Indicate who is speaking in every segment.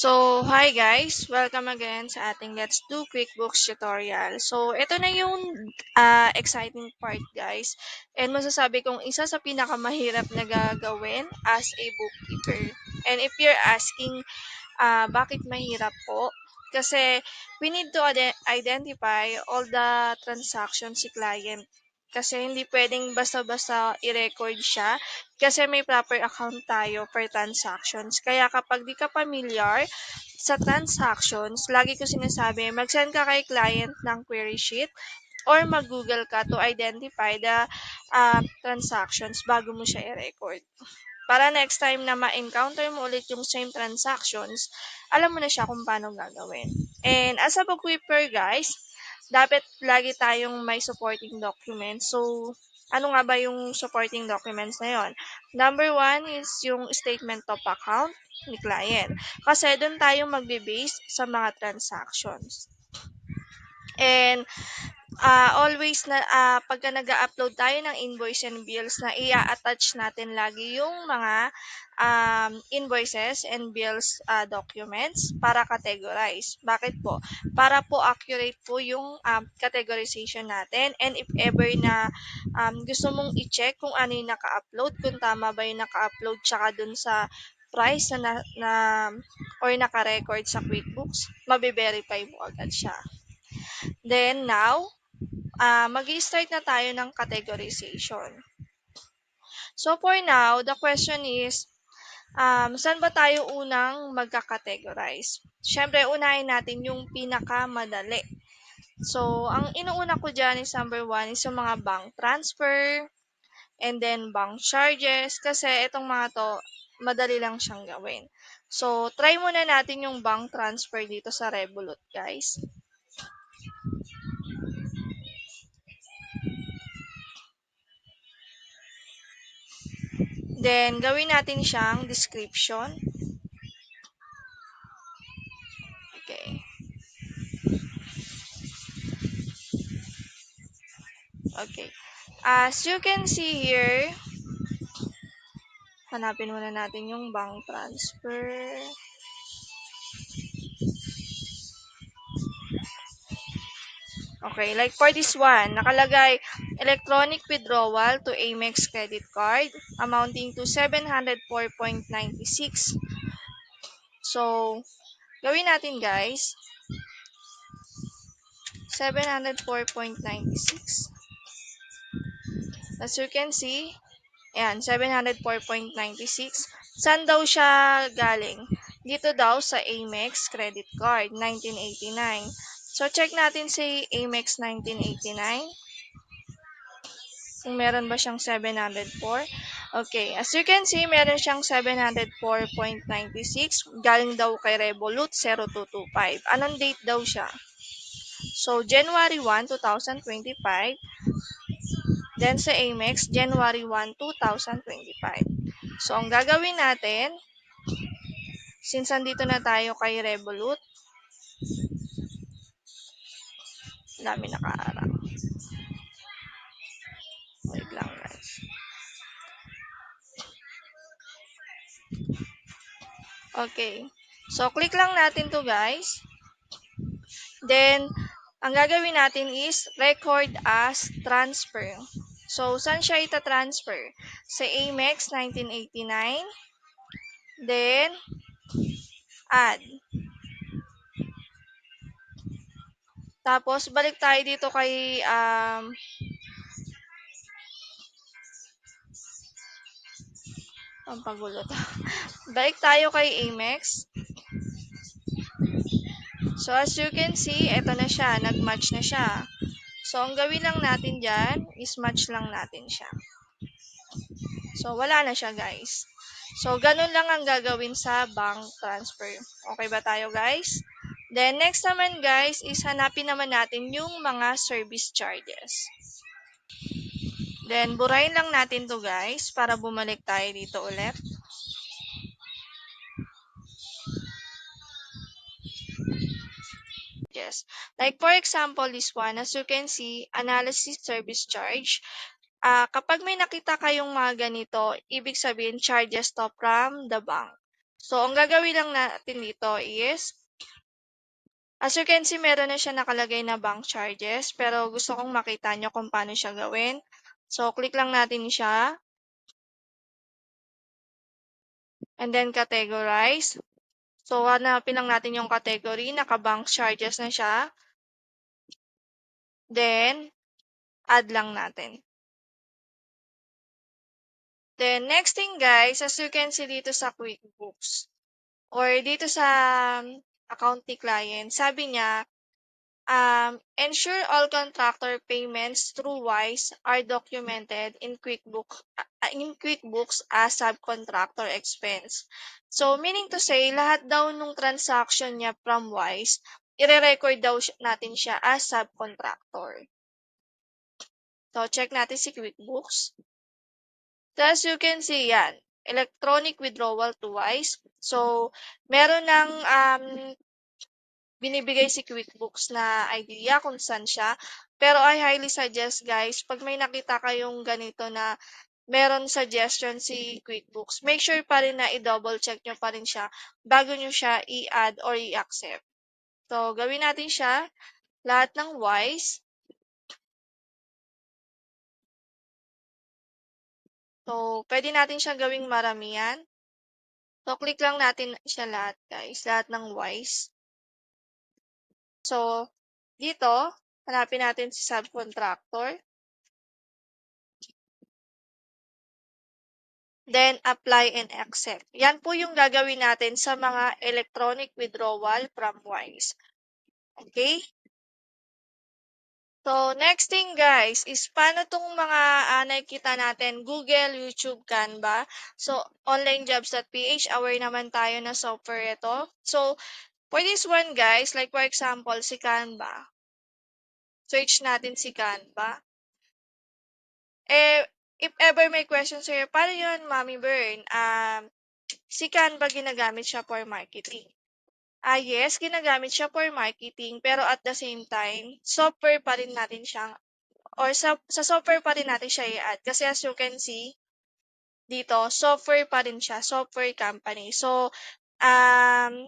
Speaker 1: Hi guys! Welcome again sa ating Let's Do QuickBooks tutorial. Ito na yung exciting part guys. And masasabi kong isa sa pinakamahirap na gagawin as a bookkeeper. And if you're asking bakit mahirap po? Kasi we need to identify all the transactions si client. Kasi hindi pwedeng basta-basta i-record siya kasi may proper account tayo per transactions. Kaya kapag di ka familiar sa transactions, lagi ko sinasabi, mag-send ka kay client ng query sheet or mag-google ka to identify the transactions bago mo siya i-record. Para next time na ma-encounter mo ulit yung same transactions, alam mo na siya kung paano gagawin. And as a bookkeeper guys, dapat lagi tayong may supporting documents. So, ano nga ba yung supporting documents na yon? Number one is yung statement of account ni client. Kasi doon tayo magbe-base sa mga transactions. And always na pagka nag-upload tayo ng invoice and bills na i-attach natin lagi yung mga invoices and bills documents para categorize. Bakit po? Para po accurate po yung categorization natin, and if ever na gusto mong i-check kung ano yung naka-upload, kung tama ba yung naka-upload tsaka dun sa price na or naka-record sa QuickBooks, mabe-verify mo agad siya. Then now, mag-i-start na tayo ng categorization. So for now, the question is, saan ba tayo unang magka-categorize? Siyempre, unahin natin yung pinakamadali. So, ang inuuna ko dyan is number one is yung mga bank transfer, and then bank charges, kasi itong mga to, madali lang siyang gawin. So, try muna natin yung bank transfer dito sa Revolut, guys. Then, gawin natin siyang description. Okay. Okay. As you can see here, hanapin muna natin yung bank transfer. Okay, like for this one, nakalagay electronic withdrawal to Amex credit card amounting to 704.96. So, gawin natin guys, 704.96. As you can see, ayan, 704.96. Saan daw siya galing? Dito daw sa Amex credit card, 1989. So, check natin si Amex 1989. Kung meron ba siyang 704. Okay, as you can see, meron siyang 704.96. Galing daw kay Revolut 0225. Anong date daw siya? So, January 1, 2025. Then sa Amex, January 1, 2025. So, ang gagawin natin, since andito na tayo kay Revolut, dami nakaarang. Wait lang guys. Okay. So, click lang natin to guys. Then, ang gagawin natin is record as transfer. So, saan siya ita-transfer? Sa Amex 1989. Then, add. Tapos, balik tayo dito kay ang pagulo to. Balik tayo kay Amex. So, as you can see, eto na siya. Nag-match na siya. So, ang gawin lang natin dyan is match lang natin siya. So, wala na siya, guys. So, ganun lang ang gagawin sa bank transfer. Okay ba tayo, guys? Then, next naman, guys, is hanapin naman natin yung mga service charges. Then, burahin lang natin to guys, para bumalik tayo dito ulit. Yes. Like for example, this one, as you can see, analysis service charge. Kapag may nakita kayong mga ganito, ibig sabihin charges to from the bank. So, ang gagawin lang natin dito is, as you can see, meron na siya nakalagay na bank charges, pero gusto kong makita nyo kung paano siya gawin. So, click lang natin siya, and then categorize. So, hanapin lang natin yung category, naka-bank charges na siya. Then, add lang natin. Then, next thing guys, as you can see dito sa QuickBooks, or dito sa account ni client, sabi niya, ensure all contractor payments through WISE are documented in QuickBooks as subcontractor expense. So, meaning to say, lahat daw nung transaction niya from WISE, ire-record daw natin siya as subcontractor. So, check natin si QuickBooks. So, as you can see, yan, electronic withdrawal to WISE. So, meron ng binibigay si QuickBooks na idea kung saan siya. Pero I highly suggest guys, pag may nakita kayong ganito na meron suggestion si QuickBooks, make sure pa rin na i-double check nyo pa rin siya bago nyo siya i-add or i-accept. So, gawin natin siya, lahat ng WISE. So, pwede natin siya gawing maramihan. So, click lang natin siya lahat guys, lahat ng WISE. So, dito, hanapin natin si subcontractor. Then, apply and accept. Yan po yung gagawin natin sa mga electronic withdrawal from WISE. Okay? So, next thing guys is paano tong mga nakikita natin, Google, YouTube, Canva. So, onlinejobs.ph, aware naman tayo na software ito. So, for this one guys, like for example, si Canva. Search natin si Canva. If ever may questions sa'yo, paano yun, Mommy Bern? Si Canva ginagamit siya for marketing. Yes, ginagamit siya for marketing, pero at the same time, software pa rin natin siya, or sa software pa rin natin siya i-add. Kasi as you can see, dito, software pa rin siya, software company. So,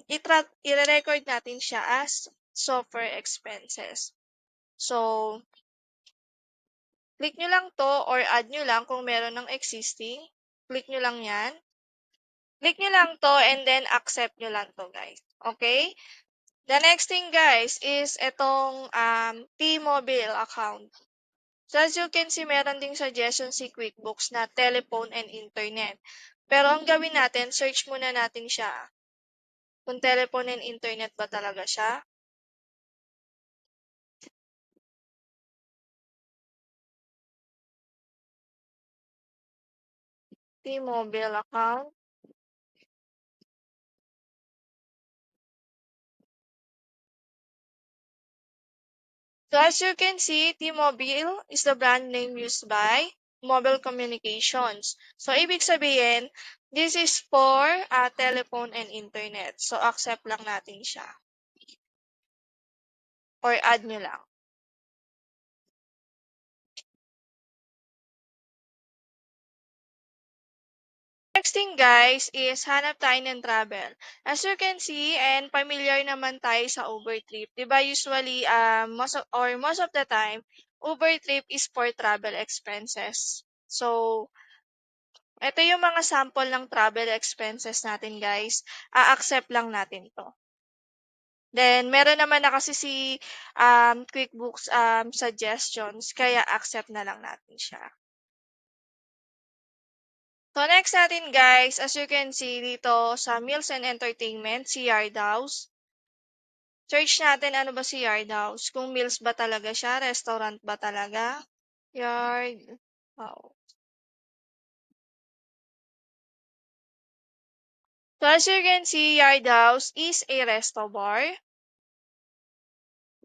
Speaker 1: i-record natin siya as software expenses. So, click nyo lang to or add nyo lang kung meron ng existing. Click nyo lang yan. Click nyo lang to and then accept nyo lang to guys. Okay? The next thing guys is itong T-Mobile account. So as you can see, meron ding suggestion si QuickBooks na telephone and internet. Pero ang gawin natin, search muna natin siya. Kung telephone and internet ba talaga siya. T-Mobile account. So as you can see, T-Mobile is the brand name used by Mobile Communications. So ibig sabihin, this is for telephone and internet. So accept lang natin siya. Or add nyo lang. Next thing guys is hanap tayo ng travel. As you can see and familiar naman tayo sa Uber Trip. 'Di ba usually most of the time Uber Trip is for travel expenses. So ito yung mga sample ng travel expenses natin guys. A-accept lang natin 'to. Then meron naman na kasi si QuickBooks suggestions kaya accept na lang natin siya. So next natin guys, as you can see dito sa Meals and Entertainment, si Yard House. Search natin ano ba si Yard House. Kung meals ba talaga siya, restaurant ba talaga. Yard House. So as you can see, Yard House is a resto bar.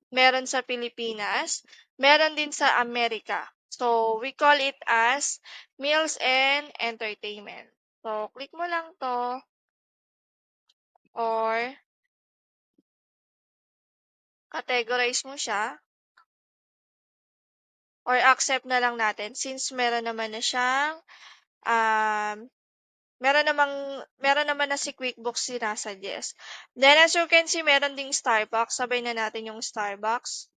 Speaker 1: Meron sa Pilipinas. Meron din sa Amerika. So we call it as Meals and Entertainment. So click mo lang to or categorize mo siya. Or accept na lang natin since meron naman na siyang meron naman na si QuickBooks sinasuggest. Then as you can see, meron ding Starbucks. Sabay na natin yung Starbucks.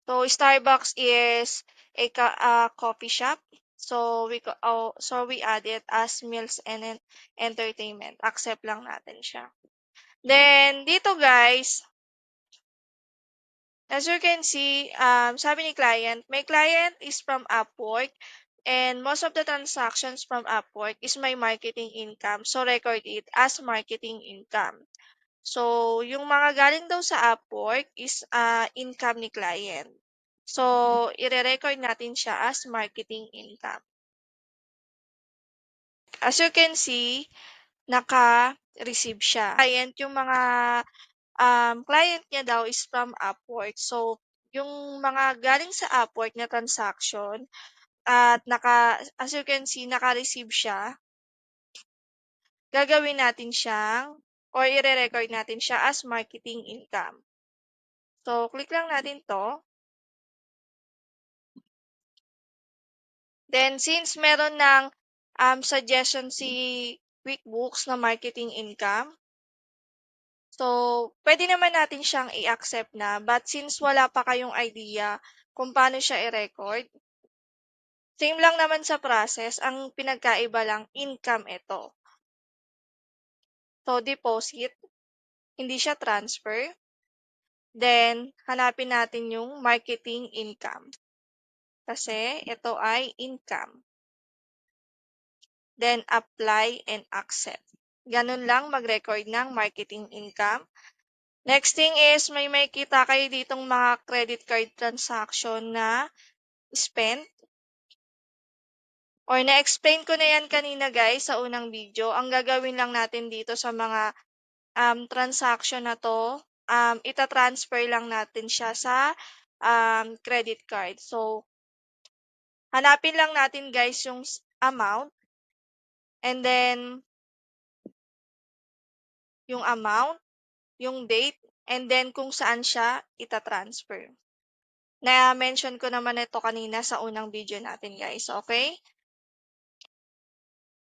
Speaker 1: So Starbucks is a coffee shop. So we add it as meals and entertainment. Accept lang natin siya. Then dito guys, as you can see, sabi ni client, my client is from Upwork and most of the transactions from Upwork is my marketing income. So record it as marketing income. So yung mga galing daw sa Upwork is income ni client. So ire-record natin siya as marketing income. As you can see, naka-receive siya. Client, yung mga client niya daw is from Upwork. So, yung mga galing sa Upwork na transaction at as you can see, naka-receive siya, gagawin natin siyang or ire-record natin siya as marketing income. So, click lang natin to. Then, since meron ng suggestion si QuickBooks na marketing income, so, pwede naman natin siyang i-accept na. But since wala pa kayong idea kung paano siya i-record, same lang naman sa process, ang pinagkaiba lang, income ito. So, deposit, hindi siya transfer. Then, hanapin natin yung marketing income. Kasi, ito ay income. Then, apply and accept. Ganun lang mag-record ng marketing income. Next thing is, may makita kayo ditong mga credit card transaction na spent. Or na-explain ko na yan kanina guys sa unang video. Ang gagawin lang natin dito sa mga transaction na to, ita-transfer lang natin siya sa credit card. So, hanapin lang natin guys yung amount and then yung amount, yung date, and then kung saan siya ita-transfer. Na-mention ko naman ito kanina sa unang video natin guys, okay?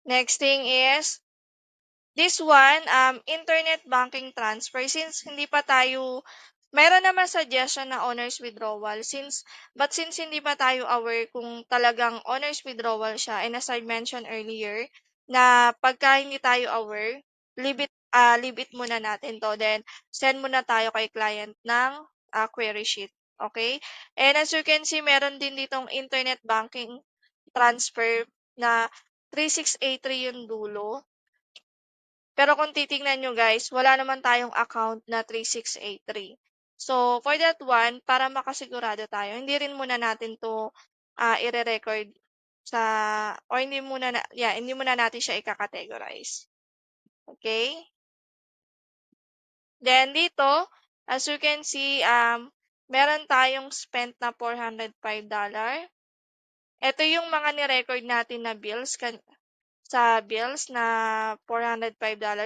Speaker 1: Next thing is, this one, internet banking transfer. Since hindi pa tayo, mayroon naman suggestion na owner's withdrawal. But since hindi pa tayo aware kung talagang owner's withdrawal siya, and as I mentioned earlier, na pagka hindi tayo aware, leave it muna natin to. Then, send muna tayo kay client ng query sheet. Okay? And as you can see, meron din ditong internet banking transfer na 3683 yung dulo. Pero kung titingnan nyo guys, wala naman tayong account na 3683. So, for that one, para makasigurado tayo, hindi rin muna natin to ire-record sa, or hindi muna natin siya i-categorize. Okay? Then, dito, as you can see, meron tayong spent na $405. Ito yung mga ni-record natin na bills na $405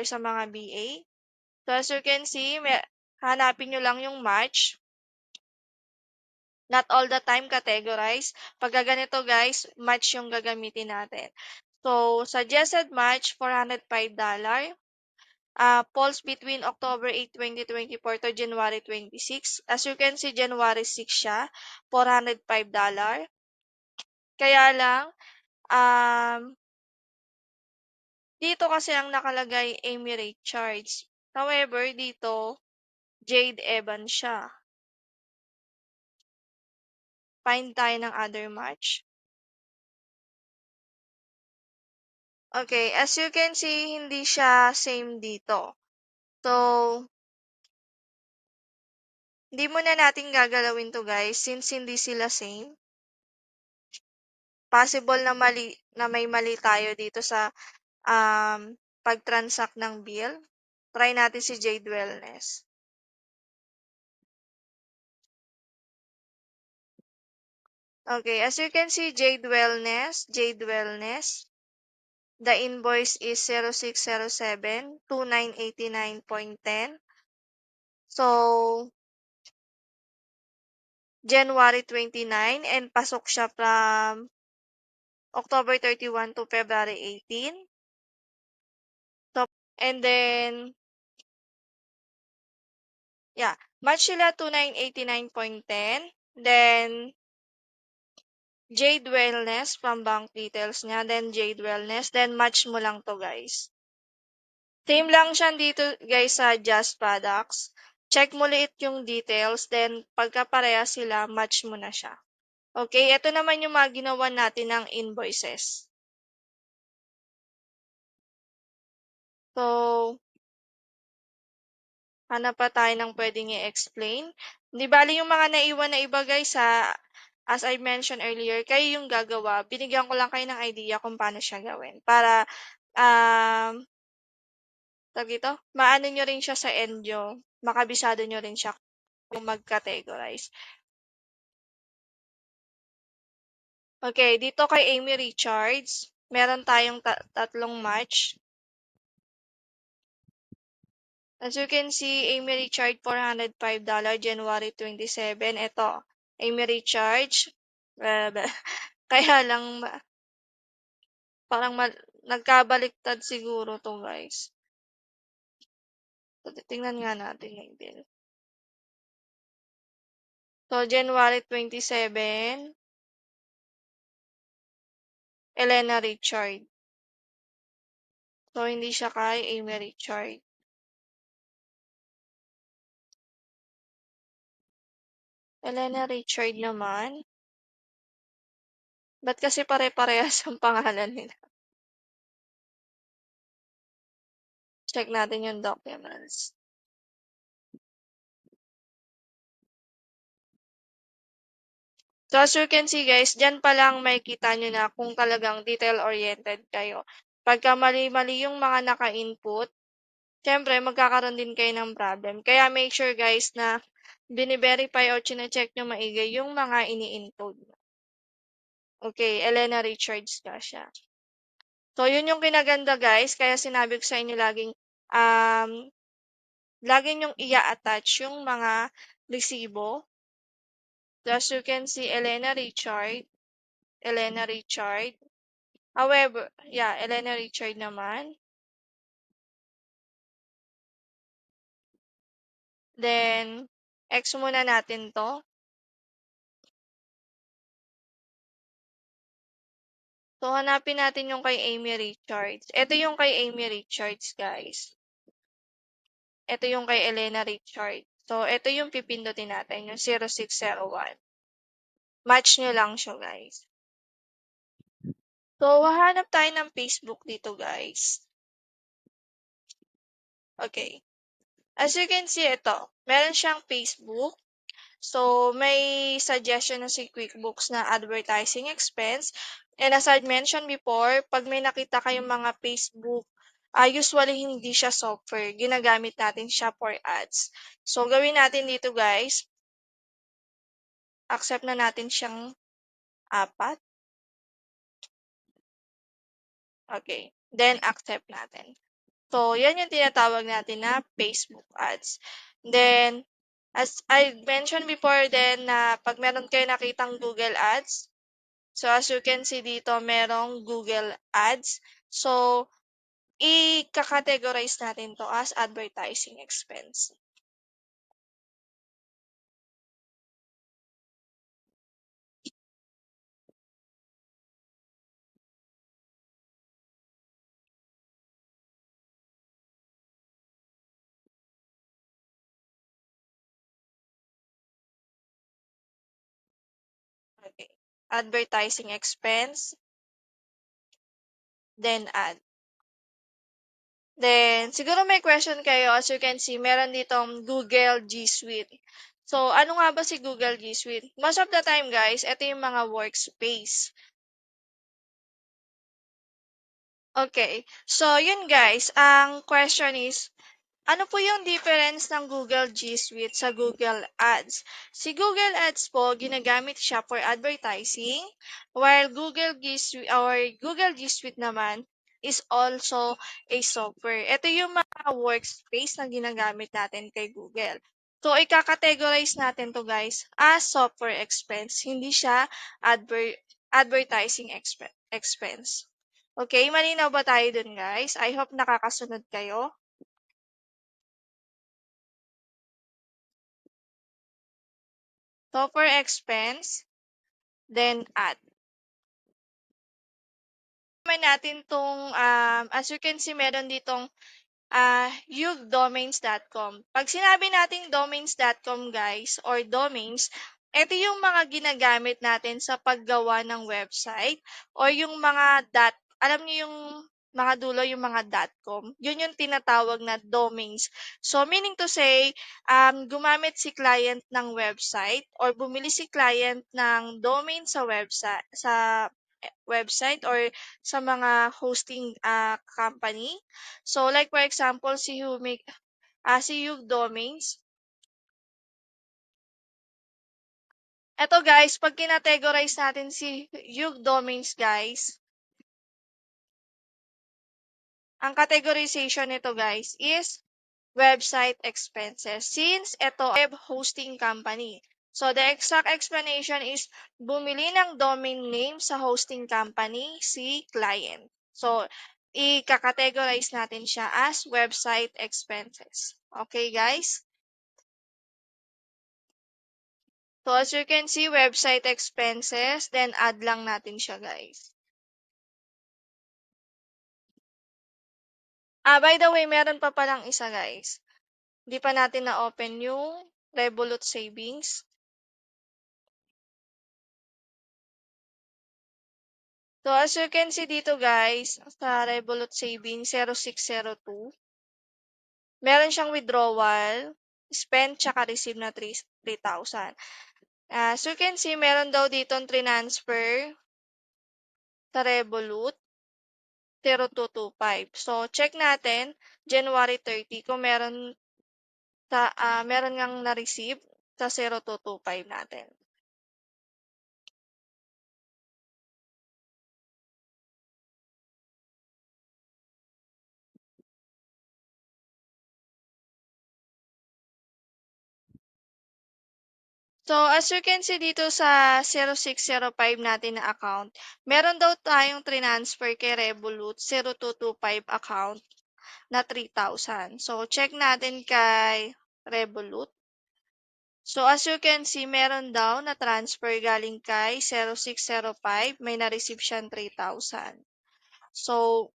Speaker 1: sa mga BA. So, as you can see, hanapin nyo lang yung March. Not all the time categorize. Pagka ganito guys, March yung gagamitin natin. So, suggested March, $405. Falls between October 8, 2024 to January 26. As you can see, January 6 siya, $405. Kaya lang, dito kasi ang nakalagay Emirate charge. However, dito, Jade Evans siya. Find tayo ng other match. Okay, as you can see, hindi siya same dito. So, hindi muna natin gagalawin to guys since hindi sila same. Possible na may mali tayo dito sa pag-transact ng bill. Try natin si Jade Wellness. Okay, as you can see, Jade Wellness, the invoice is 0607-2989.10. So, January 29 and pasok siya from October 31 to February 18. So, and then, yeah, match sila 2989.10. Then, Jade Wellness from bank details niya. Then, Jade Wellness. Then, match mo lang to guys. Same lang siya dito guys sa Just Products. Check mo ulit yung details. Then, pagka pareha sila, match mo na siya. Okay, ito naman yung mga ginawa natin ng invoices. So, hanap pa tayo ng pwedeng i-explain. Di bali yung mga naiwan na iba guys sa as I mentioned earlier, kayo yung gagawa. Binigyan ko lang kayo ng idea kung paano siya gawin. Para, tawag ito, maano nyo rin siya sa end nyo. Makabisado nyo rin siya kung mag-categorize. Okay, dito kay Amy Richards, meron tayong tatlong match. As you can see, Amy Richards, $405, January 27. Ito, Amy Richards. Kaya lang, parang nagkabaliktad siguro to guys. So, tingnan nga natin yung bill. So, January 27, Elena Richard. So, hindi siya kay Amy Richard. Elena Richard naman. Ba't kasi pare-parehas ang pangalan nila? Check natin yung documents. So, as you can see guys, dyan pa lang makikita nyo na kung talagang detail-oriented kayo. Pagka mali-mali yung mga naka-input, syempre magkakaroon din kayo ng problem. Kaya make sure guys na bini-verify o chine-check nyo maigi yung mga ini-include. Okay, Elena Richards ka siya. So, yun yung kinaganda guys. Kaya sinabi ko sa inyo um, lagi nyong i-attach yung mga resibo. So, as you can see, Elena Richard. Elena Richard. However, yeah, Elena Richard naman. Then, X muna natin to. So, hanapin natin yung kay Amy Richards. Ito yung kay Amy Richards, guys. Ito yung kay Elena Richards. So, ito yung pipindutin natin, yung 0601. Match nyo lang siya, guys. So, hahanap tayo ng Facebook dito, guys. Okay. As you can see, ito. Meron siyang Facebook. So, may suggestion na si QuickBooks na advertising expense. And as I mentioned before, pag may nakita kayong mga Facebook, usually hindi siya software. Ginagamit natin siya for ads. So, gawin natin dito guys. Accept na natin siyang apat. Okay. Then, accept natin. So, yan yung tinatawag natin na Facebook ads. Then, as I mentioned before then na pag meron kayo nakitang Google Ads, so as you can see dito, merong Google Ads. So, i-categorize natin to as advertising expense. Okay. Advertising expense, then add. Then, siguro may question kayo. As you can see, meron ditong Google G Suite. So, ano nga ba si Google G Suite? Most of the time, guys, ito yung mga workspace. Okay. So, yun guys. Ang question is, ano po yung difference ng Google G Suite sa Google Ads? Si Google Ads po, ginagamit siya for advertising, while Google G Suite naman is also a software. Ito yung mga workspace na ginagamit natin kay Google. So, i-categorize natin to guys as software expense. Hindi siya advertising expense. Okay, malinaw ba tayo dun guys? I hope nakakasunod kayo. So for expense, then ad. Naman natin tong, as you can see, meron ditong yugdomains.com. Pag sinabi nating domains.com guys or domains, ito yung mga ginagamit natin sa paggawa ng website or yung mga alam niyo yung mga dulo, yung mga .com. Yun yung tinatawag na domains. So, meaning to say, gumamit si client ng website or bumili si client ng domain sa website or sa mga hosting company. So like for example si Hug Domains. Eto guys, pag kinategorize natin si Hug Domains guys, ang categorization nito guys is website expenses since ito web hosting company. So the exact explanation is bumili ng domain name sa hosting company si client. So i-categorize natin siya as website expenses. Okay guys? So as you can see, website expenses, then add lang natin siya guys. By the way, meron pa palang isa guys. Hindi pa natin na-open yung Revolut Savings. So, as you can see dito guys, sa Revolut Savings 0602, meron siyang withdrawal, spend, tsaka receive na 3,000. As you can see, meron daw dito transfer sa Revolut 0225. So, check natin January 30 kung meron ngang na-receive sa 0225 natin. So, as you can see dito sa 0605 natin na account, meron daw tayong transfer kay Revolut 0225 account na 3,000. So, check natin kay Revolut. So, as you can see, meron daw na transfer galing kay 0605, may na-receive siyang 3,000. So,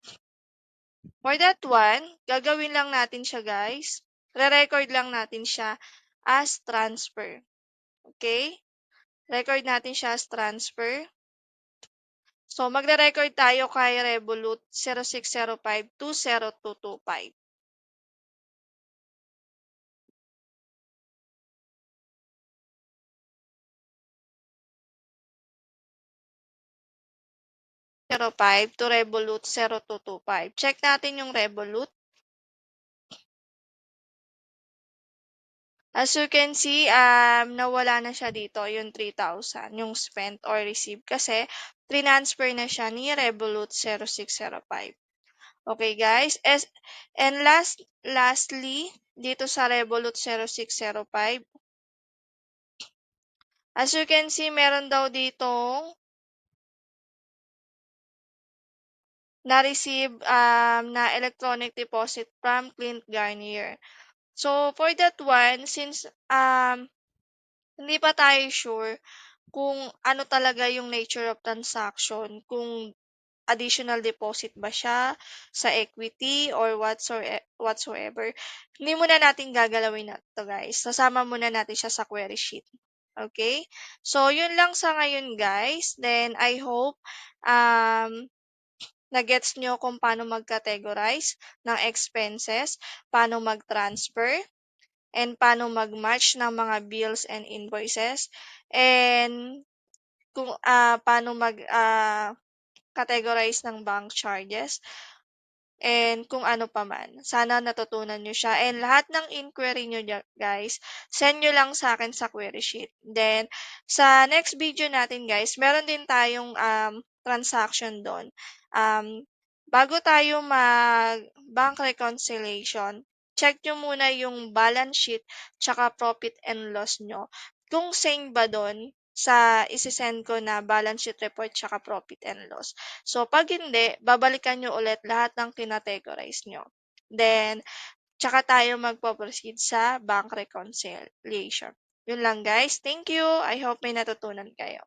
Speaker 1: for that one, gagawin lang natin siya guys. Re-record lang natin siya as transfer. Okay? Record natin siya as transfer. So, magre-record tayo kay Revolut 0605-20225. 05 to Revolut 0225. Check natin yung Revolut. As you can see, nawala na siya dito yung 3,000, yung spent or received kasi transfer na siya ni Revolut 0605. Okay, guys. And lastly, dito sa Revolut 0605, as you can see, meron daw ditong na-receive na electronic deposit from Clint Garnier. So, for that one, since hindi pa tayo sure kung ano talaga yung nature of transaction, kung additional deposit ba siya sa equity or whatsoever. Hindi muna natin gagalawin na to guys. Sasama muna natin siya sa query sheet. Okay? So, yun lang sa ngayon guys. Then, I hope na-gets nyo kung paano mag-categorize ng expenses, paano mag-transfer, and paano mag-match ng mga bills and invoices, and kung paano categorize ng bank charges, and kung ano pa man. Sana natutunan nyo siya. And lahat ng inquiry nyo guys, send nyo lang sa akin sa query sheet. Then, sa next video natin guys, meron din tayong transaction doon. Bago tayo mag-bank reconciliation, check nyo muna yung balance sheet tsaka profit and loss nyo. Kung same ba doon sa ise-send ko na balance sheet report tsaka profit and loss. So, 'pag hindi, babalikan niyo ulit lahat ng kinategorize niyo. Then, tsaka tayo magpo-proceed sa bank reconciliation. Yun lang guys. Thank you. I hope may natutunan kayo.